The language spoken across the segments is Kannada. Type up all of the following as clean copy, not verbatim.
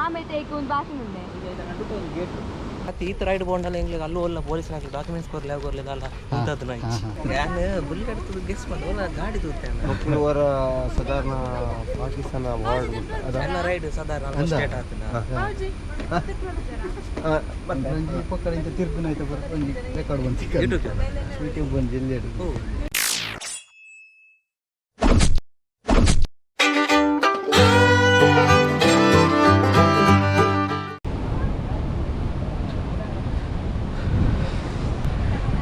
ಆಮೇಲೆ ಒಂದು ಭಾಷೆ ಉಂಡೆ ಗೇಟ್ ಈತ ರೈಡ್ ಬೋಂಡಲ್ಲ ಎಂಗ್ಲಿಗೆ ಅಲ್ಲೂ ಅಲ್ಲ ಪೊಲೀಸ್ ಹಾಕಿ ಡಾಕ್ಯುಮೆಂಟ್ಸ್ ಕೊರ್ಲಿ ಆಗೋರ್ಲಿದಲ್ಲ ಇಂಥದ್ದು ನಾನು ಬುಲ್ ಕಟ್ತದ ಗೆಸ್ ಮಾಡಿ ಒಲ್ಲ ಗಾಡಿ ತೂರ್ತೇನೆ ಅವರ ಸಾಧಾರಣ ಪಾಕಿಸ್ತಾನ ವಾರ್ಡ್ ಅದೆಲ್ಲ ರೈಡ್ ಸಾಧಾರಣ ಸ್ಟೇಟ್ ಆಗ್ತದೆ ಪಕ್ಕದಿಂದ ತಿರ್ಪಿನ ಆಯ್ತು ಬರ್ಕೊಂಡು ರೆಕಾರ್ಡ್ ಬಂತು ಯೂಟ್ಯೂಬ್ ಬಂದು ಜಿಲ್ಲೆ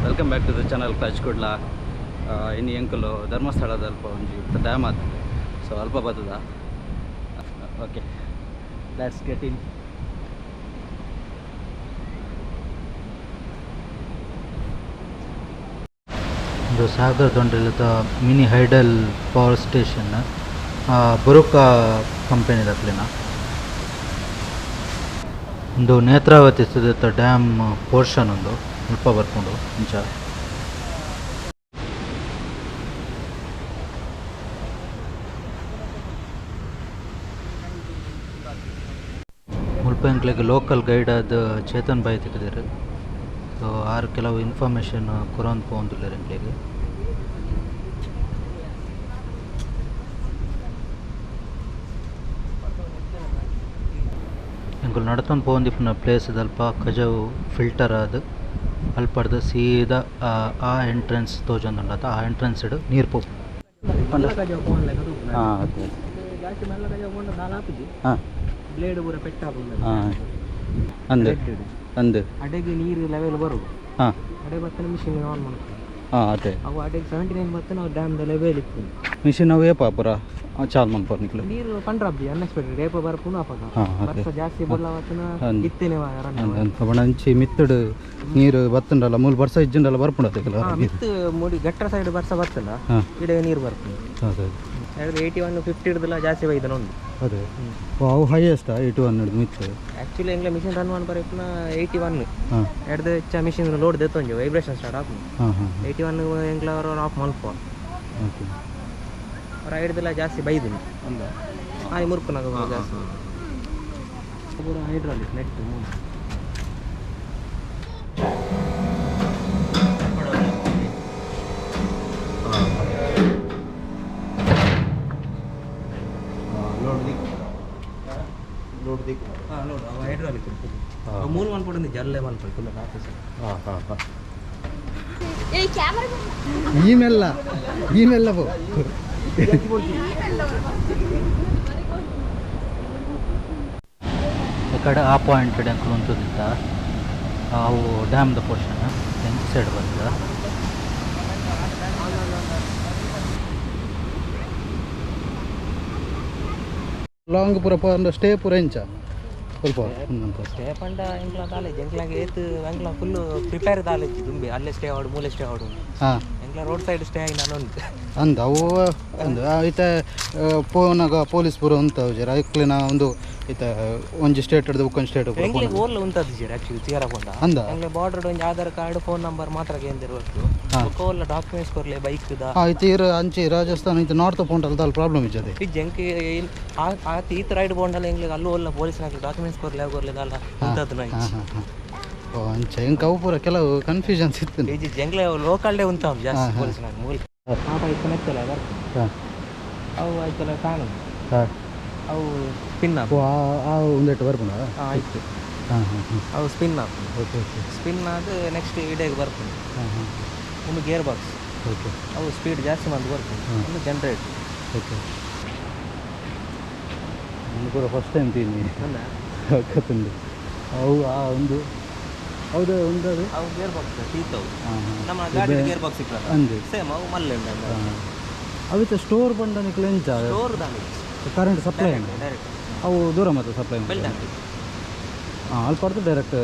welcome back to the channel Kudla. ಇನ್ನು ಎಂಕಲು ಧರ್ಮಸ್ಥಳದ ಅಲ್ಪ ಒಂದು ಡ್ಯಾಮ್ ಆದ ಸೊ ಅಲ್ಪ ಬರ್ತದ. Okay let's get in. ಇದು ಸಾಗರ್ ದೊಂಡೆಲದ ಮಿನಿ ಹೈಡಲ್ ಪವರ್ ಸ್ಟೇಷನ್ ಬೊರುಕಾ ಕಂಪೆನಿ ದಾಖಲಿನ ಒಂದು ನೇತ್ರಾವತಿ ಸುತ್ತ ಡ್ಯಾಮ್ ಪೋರ್ಷನ್ ಒಂದು ಸ್ವಲ್ಪ ಬರ್ಕೊಂಡು ಇಂಚ ಮುಲ್ಪ ಎಂಕ್ಲಿಗೆ ಲೋಕಲ್ ಗೈಡ್ ಆದ ಚೇತನ್ ಬಾಯಿ ತೆಗೆದಿರು. ಸೊ ಆರು ಕೆಲವು ಇನ್ಫಾರ್ಮೇಷನ್ ಕೊರೊಂದು ಪೋಂದಿಲ್ಲ ಎಂಕ್ಲಿಗೆ. ಎಂಕುಲು ನಡ್ತೊಂದು ಪೋಂದಿಪ್ಪನ ಪ್ಲೇಸ್ ಅಲ್ಪ ಕಜವು ಫಿಲ್ಟರ್ ಆದ ಅಲ್ಪಡ್ದು ಸೀದಾ ಆ ಎಂಟ್ರೆನ್ಸ್ ತೋಜೊಂದುಂಡ ಆ ಎಂಟ್ರೆನ್ಸ್ ಇಡು ನೀರು ಪೋ. ಬ್ಲೇಡ್ ಪೂರ ಪೆಟ್ಟ ಅಂದು ಅಂದು ಅಡೆಗೆ ನೀರು ಲೆವೆಲ್ ಬರೋದು ಅಡೆ ಬರ್ತನೆ ಮಿಷಿನ್ ಆನ್ ಮಾಡ್ತೀವಿ. ಅದೇ ಅವು ಅಡೆಗೆ 79 ಬರ್ತನೆ ನಾವು ಡ್ಯಾಮ್ದ ಲೆವೆಲ್ ಇತ್ತು ಮಿಷಿನ್ ಅವು ಏಪ ಪೂರ ಚಾಲ್ ಮನ್ಪರ್ ನಿಕ್ಲು ನೀರು ಪಂಡ್ರಬ್ಬಿ ಅನ್ಎಕ್ಸ್ಪೆಕ್ಟೆಡ್ ಏಪ ಬರ್ಪುನು ಆಪಗ ವರ್ಷ ಜಾಸ್ತಿ ಬಲ್ಲವತನ ಇತ್ತೇನೆ ಅಂಚಿ ಮಿತ್ತಡು ನೀರು ಬತ್ತಂಡಲ್ಲ ಮೂಲ ವರ್ಷ ಇಜ್ಜಂಡಲ್ಲ ಬರ್ಪುಂಡಲ್ಲ ಮಿತ್ತು ಮುಡಿ ಗಟ್ರ ಸೈಡ್ ವರ್ಷ ಬರ್ತಲ್ಲ ಇಡೆ ನೀರು ಬರ್ಪುಂಡು. ಅದೇ 81 50 ಹಿಡ್ದಲ್ಲ ಜಾಸ್ತಿ ಬೈದನ ಉಂಟು. ಅದೇ ಅವು ಹೈಯೆಸ್ಟ್ 81 ಹಿಡ್ದು ಮಿತ್ತು ಆ್ಯಕ್ಚುಲಿ ಎಂಗ್ಲ ಮಿಷಿನ್ ರನ್ ಮಾಡಿ ಬರೀಪ್ನ 81 ಎಡ್ದು ಹೆಚ್ಚ ಮಿಷಿನ್ ಲೋಡ್ ದೆತ್ತೊಂಜು ವೈಬ್ರೇಷನ್ ಸ್ಟಾರ್ಟ್ ಆಪು 81 ಎಂಗ್ಲ ಅವರು ಆಫ್ ಮಲ್ಪ ಅವ್ರು ಹಿಡ್ದೆಲ್ಲ ಜಾಸ್ತಿ ಬೈದು ಆಯ್ ಮುರ್ಕುನಾಗ ಜಾಸ್ತಿ ಪೂರ ಹೈಡ್ರಾಲಿಕ್ ನೆಟ್ ಹೈಡ್ರಾಲಿಕ್ ಮೂಲ ಮನ್ಪಡಿಂದ ಜಲ್ಲೆ ಮನ್ಪಡಿ ಈಮೆಲ್ಲ ಪೋ ಈ ಕಡೆ ಆ ಪಾಯಿಂಟ್ ಕಡೆ ಅಂಕಲ್ ಉಂಟುದಿತ್ತ ಅವು ಡ್ಯಾಮ್ದ ಪೋರ್ಷನ್ ಎಂಟು ಸೈಡ್ ಬರ್ತದ. ಲಾಂಗ್ ಪೂರ ಸ್ಟೇ ಪೂರ ಇಂಚ ಸ್ವಲ್ಪ ಸ್ಟೇ ಪಂಡ ಎಂಗ್ಲ ಕಾಲೇಜ್ ಎಂಗ್ಲಾಗೆ ಏತು ಎಂಗ್ಲ ಫುಲ್ ಪ್ರಿಪೇರ್ ಕಾಲೇಜ್ ದುಂಬಿ ಅಲ್ಲೇ ಸ್ಟೇ ಆಡು ಮೂಲೆ ಸ್ಟೇ ಆಡು ಎಂಗ್ಲ ರೋಡ್ ಸೈಡ್ ಸ್ಟೇ ಆಗಿ ನಾನು ಉಂಟು ಅಂದ ಅವು ಅಂದು ಐತೆ ಪೋನಾಗ ಪೊಲೀಸ್ ಪೂರ ಉಂತ ಜರ ಐಕ್ಲಿನ ಒಂದು ಐತೆ ಒಂಜಿ ಸ್ಟೇಟ್ ಹಿಡ್ದು ಒಂದು ಸ್ಟೇಟ್ ಎಂಗ್ಲಿಗೆ ಓರ್ಲ ಉಂತದ್ದು ಜೀರ ಆ್ಯಕ್ಚುಲಿ ಚೀರ ಪಂಡ ಅಂದ ಎಂಗ್ಲೆ ಬಾರ್ಡರ್ ಒಂದು ಆಧಾರ್ ಕಾರ್ಡ್ ಫೋನ್ ನಂಬರ್ ಮಾತ್ರ ಕೇಂದಿರ್ಬೇಕು ಓಲ್ಲ ಡಾಕ್ಯುಮೆಂಟ್ಸ್ ಕೊರ್ಲೆ ಬೈಕ್ದ ಐತೆ ಇರು ಅಂಚಿ ರಾಜಸ್ಥಾನ ಐತೆ ನಾರ್ತ್ ಪೋಂಟಲ್ದ ಅಲ್ಲಿ ಪ್ರಾಬ್ಲಮ್ ಇಜ್ಜದೆ ಈ ಜಂಕಿ ಆತ ಈತ ರೈಡ್ ಬೋಂಡಲ್ಲ ಎಂಗ್ಲಿಗೆ ಅಲ್ಲೂ ಅಲ್ಲ ಪೊಲೀಸ್ ಹಾಕಿ ಡಾಕ್ಯುಮೆಂಟ್ಸ್ ಕೊರ್ಲೆ ಆಗೋರ್ಲಿದಲ್ಲ ಇಂಥದ್ದು ಅಂಚ ಹೆಂಗೆ ಅವು ಪೂರ ಕೆಲವು ಕನ್ಫ್ಯೂಷನ್ಸ್ ಇತ್ತು ಈ ಜಂಗ್ಲೆ ಲೋಕಲ್ಡೇ ಉಂತಾವ ಜಾಸ್ತಿ ಪೊಲೀಸ್ನಾಗ ಮೂಲ ಪಾಪ ಇತ್ತು ನೆತ್ತಲ್ಲ ಬರ್ತಾರೆ ಅವು ಆಯ್ತಲ್ಲ ಕಾಣು ಅವು ಸ್ಪಿನ್ ಆ ಒಂದೆಟ್ಟು ಬರ್ಬೋಣ ಆಯಿತು ಅವು ಸ್ಪಿನ್ ಹಾಕು ಸ್ಪಿನ್ ಆದ ನೆಕ್ಸ್ಟ್ ಇಡೆಗೆ ಬರ್ತೀನಿ ಒಂದು ಗೇರ್ ಬಾಕ್ಸ್ ಓಕೆ ಅವು ಸ್ಪೀಡ್ ಜಾಸ್ತಿ ಮಾಡಿ ಬರ್ತೀನಿ ಒಂದು ಜನ್ರೇಟ್ ಓಕೆ ನಾನು ಕೂಡ ಫಸ್ಟ್ ಟೈಮ್ ತಿಂದು ಕತ್ತಂದು ಅವು ಆ ಒಂದು ಹೌದು ಒಂದು ಅದು ಅವು ಗೇರ್ ಬಾಕ್ಸ್ ತೀತವು ನಮ್ಮ ಗಾಡಿ ಗೇರ್ ಬಾಕ್ಸ್ ಇಕ್ಕಲ್ಲ ಅಂದು ಸೇಮ್ ಅವು ಮಲ್ಲೆ ಅವಿತ ಸ್ಟೋರ್ ಬಂದ ನಿಕ್ಲು ಎಂಚ ಸ್ಟೋರ್ ದಾನಿ ಕರೆಂಟ್ ಸಪ್ಲೈ ಉಂಟು ಡೈರೆಕ್ಟ್ ಅವು ದೂರ ಮತ್ತು ಸಪ್ಲೈ ಬೆಳ್ತಂಗಡಿ ಅಲ್ಪಡ್ದು ಡೈರೆಕ್ಟ್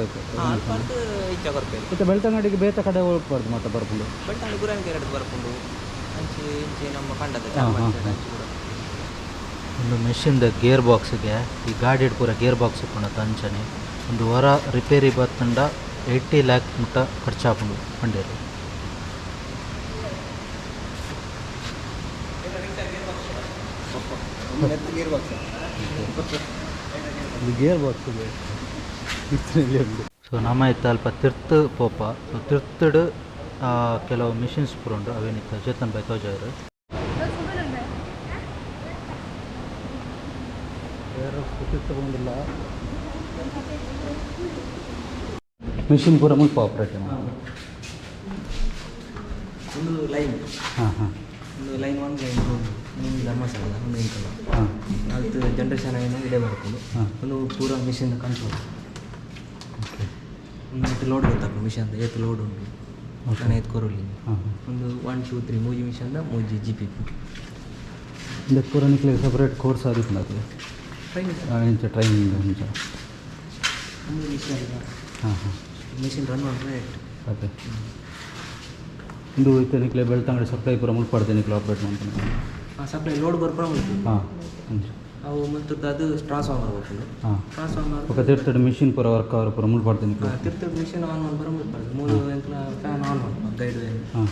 ಅಲ್ಪಡ್ದು ಇಚ್ಛೆ ಬರ್ಬೇಕು ಮತ್ತು ಬೆಳ್ತಂಗಡಿಗೆ ಬೇತ ಕಡೆ ಹೋಗ್ಬಾರ್ದು ಮತ್ತೆ ಬರ್ಕೊಂಡು ಬೆಳ್ತಂಗಡಿ ಗುರಾನ್ಗೆ ಎರಡು ಬರ್ಕೊಂಡು ಅಂಚಿ ಇಂಚಿ ನಮ್ಮ ಕಂಡದ ಒಂದು ಮೆಷಿನ್ದ ಗೇರ್ ಬಾಕ್ಸ್ಗೆ ಈ ಗಾಡಿ ಪೂರ ಗೇರ್ ಬಾಕ್ಸ್ ಇಟ್ಕೊಂಡ ಅಂಚನೆ ಒಂದು ವರ ರಿಪೇರಿ ಬತ್ತಂಡ 80 lakh ಮುಟ್ಟ ಖರ್ಚಾಪುಂಡು ಪಂಡೇರು. ಇದು ಗೇರ್ ಬಾಕ್ಸ್ ಇದೆ. ಸೊ ನಮ್ಮ ಇತ್ತ ಅಲ್ಪ ತಿರ್ತು ಪೋಪ. ಸೊ ತಿರ್ತಡು ಕೆಲವು ಮಿಷಿನ್ಸ್ ಪುರುಂಡು ಅವೇನಿತ್ತ ಚೇತನ್ ಬೈ ತೋಜಾರು. ತಗೊಂಡಿಲ್ಲ ಮಿಷಿನ್ ಪೂರ ಮುಲ್ಪ ಆಪ್ರೇಟ್ ಒಂದು ಲೈನ್ ಹಾಂ ಹಾಂ ಒಂದು ಲೈನ್ ಒಂದು ಲೈನ್ ಒಂದು ಧರ್ಮಸ್ಥಳ ಒಂದು ಇಂಕಲ್ಲ ಹಾಂ ಅದು ಜನ್ರೇಷನ್ ಏನು ಇಡೇ ಬರ್ಕೊಂಡು ಒಂದು ಪೂರ ಮಿಷಿನ್ ಕಂಟ್ರೋಲ್ ಒಂದು ಲೋಡ್ ಗೊತ್ತಾಗ ಮಿಷನ್ ಏತ್ ಲೋಡ್ ಉಂಟು ನಾನು ಏತ್ ಕೊರಲಿ ಒಂದು 1 2 3 ಮೂಜಿ ಮಿಷನ್ದ ಮೂಜಿ ಜಿ ಪಿ ಪಿ ಇದಕ್ಕೆ ಪೂರ ನಿಕ್ಲೆ ಸಪ್ರೇಟ್ ಕೋರ್ಸ್ ಆದಿತ್ತು నాకు ಇಂಚ ಟ್ರೈನಿಂಗ್ ಇಂಚ ಒಂದು ಮಿಷನ್ ಹಾಂ ಹಾಂ ಮಿಷಿನ್ ರನ್ ಮಾಡ್ರೆ ಅದೇ ಇದು ಇತ್ತು ನಿಕ್ಲೆ ಬೆಳ್ತಂಗಡಿ ಸಪ್ಲೈ ಪೂರ ಮುಲ್ಪಾಡ್ದೆ ನಿಕ್ಲೆ ಆಪ್ರೇಟ್ ಮಾಡ್ತಾನೆ ಸಪ್ಲೈ ಲೋಡ್ ಬರ್ಪುರ ಮುಲ್ತು ಹಾಂ ಅವು ಮತ್ತು ಅದು ಟ್ರಾನ್ಸ್ಫಾರ್ಮರ್ ಹೋಗ್ತದೆ ಹಾಂ ಟ್ರಾನ್ಸ್ಫಾರ್ಮರ್ ఒక ತಿರ್ತಡು ಮಿಷಿನ್ ಪೂರ ವರ್ಕ್ ಅವರು ಪೂರ ಮುಲ್ಪಾಡ್ದೆ ನಿಕ್ಲೆ ತಿರ್ತಡು ಮಿಷಿನ್ ಆನ್ ಮಾಡಿ ಬರೋ ಮುಲ್ಪಾಡ್ದು ಮೂರು ಎಂಕ್ಲ ಫ್ಯಾನ್ ಆನ್ ಮಾಡ್ಬೋದು ಗೈಡ್ ವೇನ್ ಹಾಂ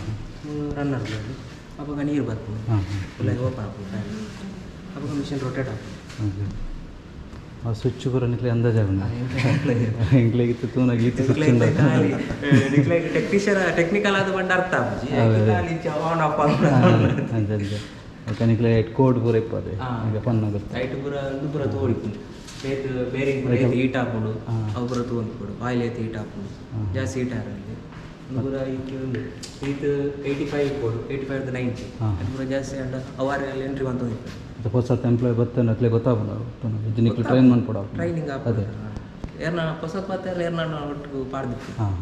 ರನ್ನರ್ ಅವಾಗ ನೀರು ಬರ್ತದೆ ಹಾಂ ಫುಲ್ಲಾಗಿ ಓಪನ್ ಆಗ್ತದೆ ಫ್ಯಾನ್ ಅವಾಗ ಮಿಷಿನ್ ರೊಟೇಟ್ ಆಗ್ತದೆ ಹಾಂ ಆ ಸ್ವಿಚ್ ಪೂರ ನಿಕ್ಲೆ ಅಂದಾಜ ಇಂಕ್ಲೆಗಿತ್ತು ತೂನಾಗಿ ಇತ್ತು ಸ್ವಿಚ್ ಟೆಕ್ನಿಕಲ್ ಅದು ಬಂದು ಅರ್ಥ ಆನ್ ಆಫ್ ಅಂಜೆ ನಿಕ್ಲೆ ಕೋಡ್ ಪೂರ ಇಪ್ಪದೆ ಈಗ ಫನ್ ಆಗುತ್ತೆ ಲೈಟ್ ಪೂರ ಇದು ಪೂರ ತೋಡಿಕೊಂಡು ಬೇತ್ ಬೇರಿಂಗ್ ಪೂರ ಏತ್ ಹೀಟ್ ಹಾಕೊಂಡು ಅವು ಪೂರ ತಗೊಂಡು ಆಯಿಲ್ ಏತ್ ಹೀಟ್ ಹಾಕೊಂಡು ಜಾಸ್ತಿ ಹೀಟ್ ಆರಲ್ಲಿ ಒಂದು ಪೂರ ಇದು 85 ಕೋಡು 85 to 90 ಅದು ಪೂರ ಜಾಸ್ತಿ ಅಂಡ ಅವರಲ್ಲಿ ಎಂಟ್ರಿ ಬಂತು ಹೊಸ ಎಂಪ್ಲಾಯ್ ಬರ್ತೇನೆ ಅತ್ಲೆ ಗೊತ್ತಾಗಲ್ಲ ಇದು ನಿಕ್ಲೆ ಟ್ರೈನ್ ಮಾಡ್ಕೊಡ ಟ್ರೈನಿಂಗ್ ಅದೇ ಏರ್ನ ಹೊಸ ಪಾತ್ರೆ ಏರ್ನ ಒಟ್ಟಿಗೆ ಪಾಡ್ದಿತ್ತು ಹಾಂ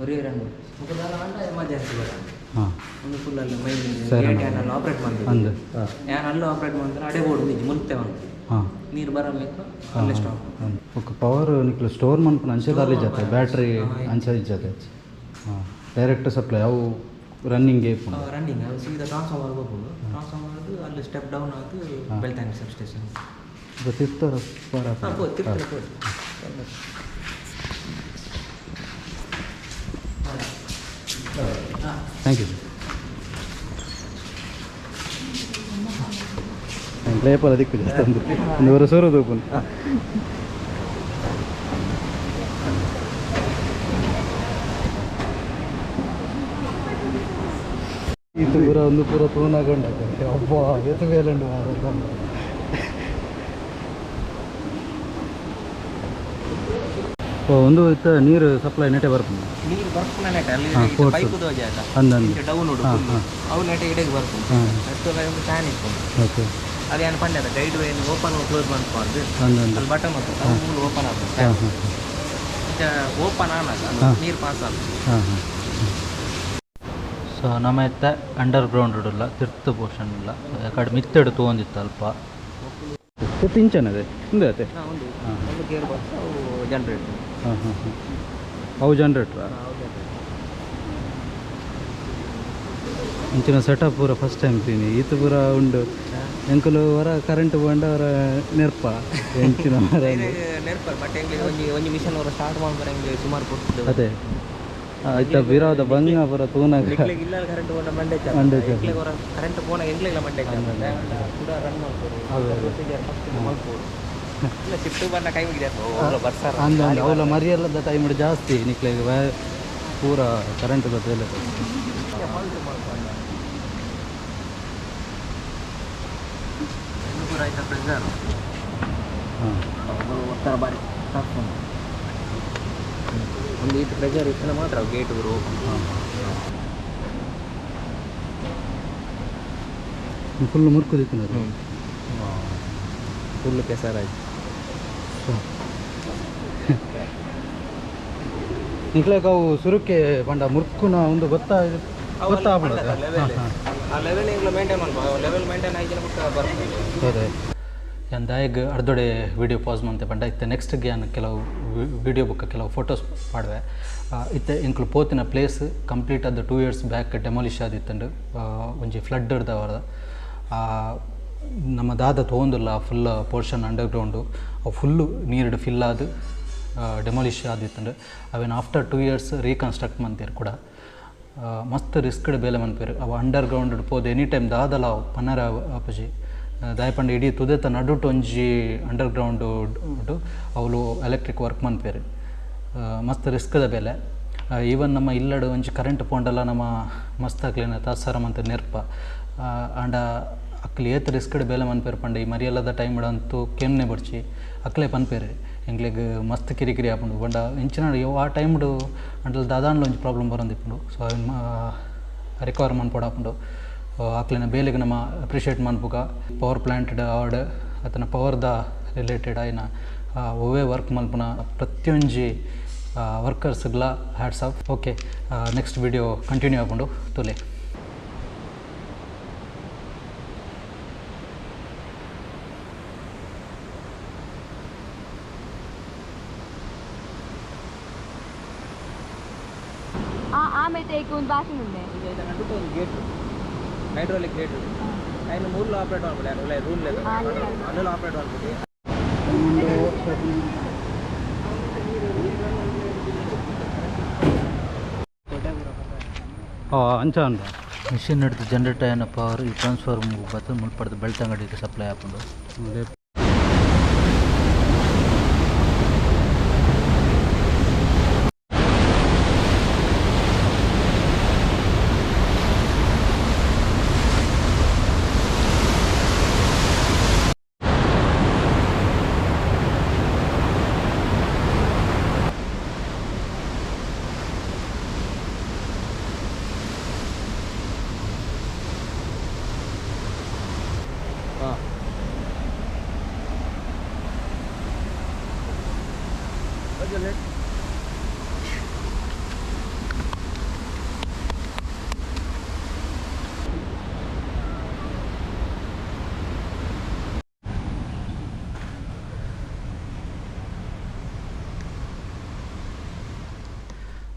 ಒರೇ ಎರಡು ಮುಖದಾಲ ಅಂಡ ಎಮರ್ಜೆನ್ಸಿ ಬರ್ತದೆ ಹಾಂ ಒಂದು ಫುಲ್ಲಲ್ಲಿ ಮೈನ್ ಏನಲ್ಲಿ ಆಪ್ರೇಟ್ ಮಾಡ್ತೀವಿ ಅಂದೆ ಏನಲ್ಲೂ ಆಪ್ರೇಟ್ ಮಾಡ್ತಾರೆ ಅಡೆ ಬೋರ್ಡು ನಿಜ ಮುಲ್ತೇವೆ ಅಂತ ಹಾಂ ನೀರು ಬರಬೇಕು ಅಲ್ಲೇ ಸ್ಟಾಪ್ ఒక పవర్ నిక్లు స్టోర్ మనకు అంచేదాలి జతే బ్యాటరీ అంచే ఇచ్చతే ಡೈರೆಕ್ಟ್ ಸಪ್ಲೈ ಅವು ರನ್ನಿಂಗ್ ರನ್ನಿಂಗ್ ಅದು ಸೀದಾ ಟ್ರಾನ್ಸ್ಫಾರ್ಮರ್ ಹೋಗ್ಬೋದು ಟ್ರಾನ್ಸ್ಫಾರ್ಮರ್ ಅಲ್ಲಿ ಸ್ಟೆಪ್ ಡೌನ್ ಆಗಿ ಬೆಳ್ತಾನೆ ಸಬ್ ಸ್ಟೇಷನ್ ತಿರ್ತಾರ ಥ್ಯಾಂಕ್ ಯು ಲೇಪಲ್ಲ ದಿಕ್ಕು ಜಾಸ್ತಿ ಒಂದು ವರ ಸೋರೋದು ಓಪನ್ ಇದು ಪೂರ ಒಂದು ಪೂರ ತೂನಾಗೊಂಡ ಒಬ್ಬ ಎತ್ತು ಬೇಲಂಡು ಒಂದು ಇತ್ತ ನೀರು ಸಪ್ಲೈ ನೆಟೆ ಬರ್ತದೆ ನೀರು ಬರ್ತದೆ ನೆಟೆ ಅಲ್ಲಿ ಪೈಪ್ ದೋಜೆ ಆಯ್ತಾ ಅಂದಂದು ಡೌನ್ ಉಡು ಅವು ನೆಟೆ ಇಡೆಗೆ ಬರ್ತದೆ ಅಷ್ಟು ಒಂದು ಫ್ಯಾನ್ ಇಟ್ಕೊಂಡು ಓಕೆ ಅದೇನು ಪಂಡ್ಯದ ಗೈಡ್ ವೇನ್ ಓಪನ್ ಕ್ಲೋಸ್ ಮಾಡ್ಕೊಂಡು ಅಲ್ಲಿ ಬಟನ್ ಹೋಗ್ತದೆ ಅದು ಓಪನ್ ಆಗ್ತದೆ ಓಪನ್ ಆಗಲ್ಲ ನೀರು ಪಾಸ್ ಆಗ್ತದೆ ಹಾಂ ಹಾಂ ಸೊ ನಮ್ಮ ಇತ್ತ ಅಂಡರ್ ಗ್ರೌಂಡ್ ಇಲ್ಲ ತಿರ್ತು ಪೋರ್ಷನ್ ಇಲ್ಲ ಯಾಕಡೆ ಮಿತ್ತೆಡು ತೊಗೊಂಡಿತ್ತು ಅಲ್ಪ ತಿಂಚನದೆ ಹಿಂದೆ ಅದೇ ಒಂದು ಗೇರ್ ಬಾಕ್ಸ್ ಅವು ಜನ್ರೇಟರ್ ಹಾಂ ಹಾಂ ಹಾಂ ಅವು ಜನ್ರೇಟ್ರಾ ಇಂಚಿನ ಸೆಟಪ್ ಪೂರ ಫಸ್ಟ್ ಟೈಮ್ ತೀನಿ ಈತ ಪೂರ ಉಂಡು ಎಂಕಲು ವರ ಕರೆಂಟ್ ಬಂಡ ಅವರ ನೆರ್ಪ ಎಂಚಿನ ನೆರ್ಪ ಬಟ್ ಹೆಂಗೆ ಒಂದು ಮಿಷನ್ ಅವರ ಸ್ಟಾರ್ಟ್ ಮಾಡ್ತಾರೆ ಹೆಂಗೆ ಸುಮಾರು ಕೊಡ್ತಿದ್ದೆ ಅದೇ ಇತ್ತ ವಿರೋಧ ಬಂಗ ಪೂರ ತೂನಾಗ ಇಲ್ಲ ಕರೆಂಟ್ ಬಂಡ ಮಂಡೆ ಕರೆಂಟ್ ಪೋನ ಎಂಗ್ಲಿಲ್ಲ ಮಂಡೆ ಕೂಡ ರನ್ ಮಾಡ್ಬೋದು ಪ್ರೊಸೀಜರ್ ಫಸ್ಟ್ ಮಾಡ್ಬೋದು ಇಲ್ಲ ಶಿಫ್ಟ್ ಬಂದ ಟೈಮಿಗೆ ಬರ್ತಾರೆ ಅಂದ ಅವಳ ಮರಿಯಲ್ಲದ ಟೈಮ್ ಜಾಸ್ತಿ ನಿಕ್ಲೆಗೆ ಪೂರ ಕರೆಂಟ್ ಬರ್ತದೆ ಪೂರ ಆಯ್ತಾ ಪ್ರೆಸರ್ ಹಾಂ ಒತ್ತರ ಬಾರಿ ಒಂದು ಈಟ್ ಪ್ರೆಷರ್ ಇಟ್ಟರೆ ಮಾತ್ರ ಗೇಟ್ ಬರು ಫುಲ್ ಮುರ್ಕುದಿತ್ತು ಫುಲ್ ಕೆಸರಾಯ್ತು ನಿಕ್ಲೆಗೆ ಅವು ಸುರುಕ್ಕೆ ಬಂಡ ಮುರ್ಕುನ ಒಂದು ಗೊತ್ತಾಗ್ಬಿಡೋದು ಆ ಲೆವೆಲ್ ಈಗಲೂ ಮೇಂಟೈನ್ ಮಾಡ್ಬೋದು ಲೆವೆಲ್ ಮೇಂಟೈನ್ ಆಗಿ ಬರ್ತದೆ ಅದೇ ಎಂದಾಯಿಗೆ ಅರ್ಧೊಡೆ ವಿಡಿಯೋ ಪಾಸ್ ಮಂತೆ ಪಂಡ ಇತ್ತೆ ನೆಕ್ಸ್ಟ್ಗೆ ನಾನು ಕೆಲವು ವಿಡಿಯೋ ಬುಕ್ಕ ಕೆಲವು ಫೋಟೋಸ್ ಪಾಡುವೆ ಇತ್ತೆ ಇಂಕ್ಲು ಪೋತಿನ ಪ್ಲೇಸ್ ಕಂಪ್ಲೀಟ್ ಅದು 2 years ಬ್ಯಾಕ್ ಡೆಮಾಲಿಷ್ ಆದಿತ್ತಂಡು ಒಂಜಿ ಫ್ಲಡ್ ಹಿಡ್ದವರ ನಮ್ಮ ದಾದ ತೊಗೊಂದಿಲ್ಲ ಫುಲ್ ಪೋರ್ಷನ್ ಅಂಡರ್ಗ್ರೌಂಡು ಅವು ಫುಲ್ಲು ನೀರು ಫಿಲ್ ಆದು ಡೆಮಾಲಿಷ್ ಆದಿತ್ತಂಡು ಅವೇನು ಆಫ್ಟರ್ 2 years ರೀಕನ್ಸ್ಟ್ರಕ್ಟ್ ಮಂತೀರು ಕೂಡ ಮಸ್ತ್ ರಿಸ್ಕ್ಡ್ ಬೇಲೆ ಮಂತ್ಪೇರು ಅವು ಅಂಡರ್ಗ್ರೌಂಡ್ ಪೋದು ಎನಿ ಟೈಮ್ ದಾದಲ್ಲ ಅವು ಪನ್ನರ ಅಪಜಿ ದಾಯಪಂಡ ಇಡೀ ತುದೆತ ನಡುಟು ಒಂಜಿ ಅಂಡರ್ಗ್ರೌಂಡು ಅವಳು ಎಲೆಕ್ಟ್ರಿಕ್ ವರ್ಕ್ ಮನ್ಪೇರು ಮಸ್ತ್ ರಿಸ್ಕ್ದ ಬೆಲೆ. ಈವನ್ ನಮ್ಮ ಇಲ್ಲಡು ಒಂಜಿ ಕರೆಂಟ್ ಪೋಂಡಲ್ಲ ನಮ್ಮ ಮಸ್ತ್ ಅಕ್ಲಿನ ತಾತ್ಸಾರ ಮಂತ ನೆರ್ಪ ಆಂಡ ಅಕ್ಲಿ ಏತ್ ರಿಸ್ಕ್ಡ್ ಬೆಲೆ ಮನ್ಪೇರು ಪಂಡ ಈ ಮರಿಯಲ್ಲದ ಟೈಮ್ ಅಂತೂ ಕೆನ್ನೆ ಬಡ್ಚಿ ಅಕ್ಲೆ ಪನ್ಪೇರು ಎಂಗ್ಲಿಗೆ ಮಸ್ತ್ ಕಿರಿಕಿರಿ ಆಪುಂಡು ಬಂಡ ಇಂಚಿನ ಆ ಟೈಮ್ಡು ಅಂಟಲ್ ದಾದಾಂಡ್ಲ ಒಂಜಿ ಪ್ರಾಬ್ಲಮ್ ಬರೋಂದಿಪ್ಪುಂಡು. ಸೊ ರಿಕವರ್ ಮನ್ಪೊಡಾಪುಂಡು ಅಕ್ಲಿನ ಬೇಲೆಗೆ ನಮ್ಮ ಅಪ್ರಿಷಿಯೇಟ್ ಮನ್ಪುಗ ಪವರ್ ಪ್ಲ್ಯಾಂಟ್ಡ್ ಆರ್ಡ್ ಅತನ ಪವರ್ದ ರಿಲೇಟೆಡ್ ಆಯ್ನ ಒವೇ ವರ್ಕ್ ಮಲ್ಪುನ ಪ್ರತಿಯೊಂಜಿ ವರ್ಕರ್ಸ್ಗಳ hats off. Okay, next video continue ಆಪುಂಡು ತುಲೆ. ಆಮೇಲೆ ಒಂದು ಬಾತ್ರೂಮ್ ಇದೆ ನಡುಟು ಒಂದು ಗೇಟ್ ಹೈಡ್ರಾಲಿಕ್ ಗೇಟ್ ఆయన మూడులో ఆపరేట్ అనుకోలే రూమ్ లేదు అందులో ఆపరేట్ అనుకుంటే ಅಂಚ ಅಂದ ಮಿಷಿನ್ ಹಿಡಿದು ಜನ್ರೇಟ್ ಆಯ್ನ ಪವರ್ ಈ ಟ್ರಾನ್ಸ್ಫಾರ್ಮ್ ಬತ್ತು ಮುಲ್ಪಡ್ದು ಬೆಳ್ತಂಗಡಿಗೆ ಸಪ್ಲೈ ಹಾಕೊಂಡು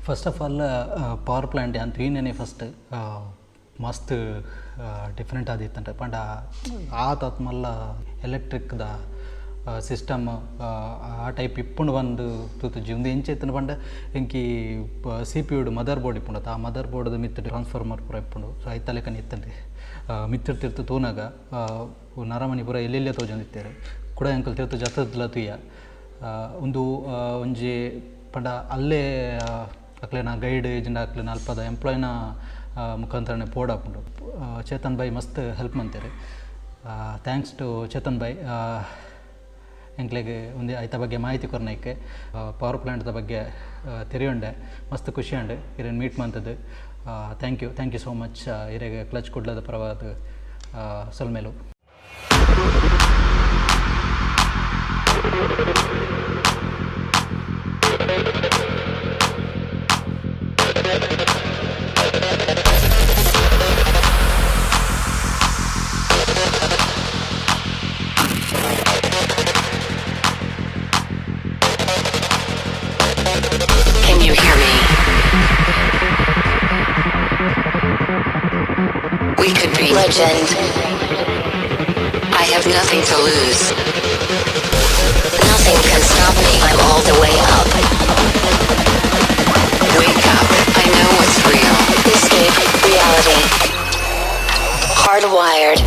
first of all power plant ಅಂತ ಏನೇನೆ ಫಸ್ಟ್ ಮಸ್ತ್ ಡಿಫ್ರೆಂಟ್ ಆದಿತ್ತಂಟ ಪಂಡ ಆತ ಮಲ್ಲ ಎಲೆಕ್ಟ್ರಿಕ್ದ ಸಿಸ್ಟಮ್ ಆ ಟೈಪ್ ಇಪ್ಪುಂಡು ಬಂದು ತೂತು ಒಂದು ಎಂಚೆತ್ತಿನ ಪಂಡ ಎಂಕಿ ಸಿ ಪಿ ಯುಡು ಮದರ್ ಬೋರ್ಡ್ ಇಪ್ಪುಂಡು ಆ ಮದರ್ ಬೋರ್ಡ್ದು ಮಿತ್ತು ಟ್ರಾನ್ಸ್ಫಾರ್ಮರ್ ಪೂರ ಇಪ್ಪುಂಡು. ಸೊ ಐತಲೆಕನ ಇತ್ತಂತೆ ಮಿತ್ತಿರ್ತಿರ್ತು ತೂನಾಗ ನರಮಣಿ ಪೂರ ಎಲ್ಲೆಲ್ಲೇ ತೋಜೊಂದಿತ್ತೇರು ಕೂಡ ಎಂಕಲ್ ತಿರ್ತು ಜತದ್ಲ ತುಯ್ಯ ಒಂದು ಒಂಜಿ ಪಂಡ ಅಲ್ಲೇ ಅಕ್ಲೆನ ಗೈಡ್ ಏಜೆಂಟ್ ಅಕ್ಲೆನ ಅಲ್ಪದ ಎಂಪ್ಲಾಯ್ನ ಮುಖಾಂತರನೇ ಪೋಡಾಪುಂಡು. ಚೇತನ್ ಬಾಯ್ ಮಸ್ತ್ ಹೆಲ್ಪ್ ಮಂತೇರಿ. ಥ್ಯಾಂಕ್ಸ್ ಟು ಚೇತನ್ ಬಾಯ್ ಎಂಕ್ಲೆಗೆ ಒಂದು ಐತ ಬಗ್ಗೆ ಮಾಹಿತಿ ಕೊರ್ನೈಕೆ ಪವರ್ ಪ್ಲ್ಯಾಂಟ್ದ ಬಗ್ಗೆ ತೆರೆಯುಂಡೆ ಮಸ್ತ್ ಖುಷಿ ಉಂಡು ಇರೇನು ಮೀಟ್ ಮಂತದ್ದು. ಥ್ಯಾಂಕ್ ಯು ಸೋ ಮಚ್ ಇರೆಗೆ ಕ್ಲಚ್ ಕುಡ್ಲದ ಪರವಾದ ಸೊಲ್ಮೇಲು. Can you hear me? We could be legend. I have nothing to lose. Nothing can stop me. I'm all the way up. Wake up. I know what's real. Escape reality. Hardwired.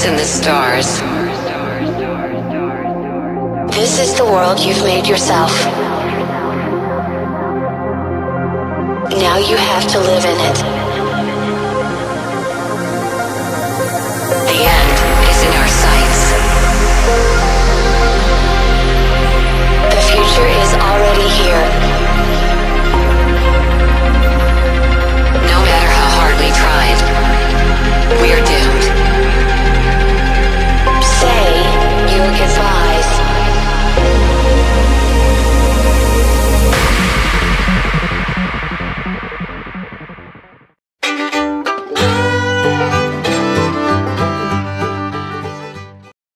in the stars. This is the world you've made yourself. Now you have to live in it.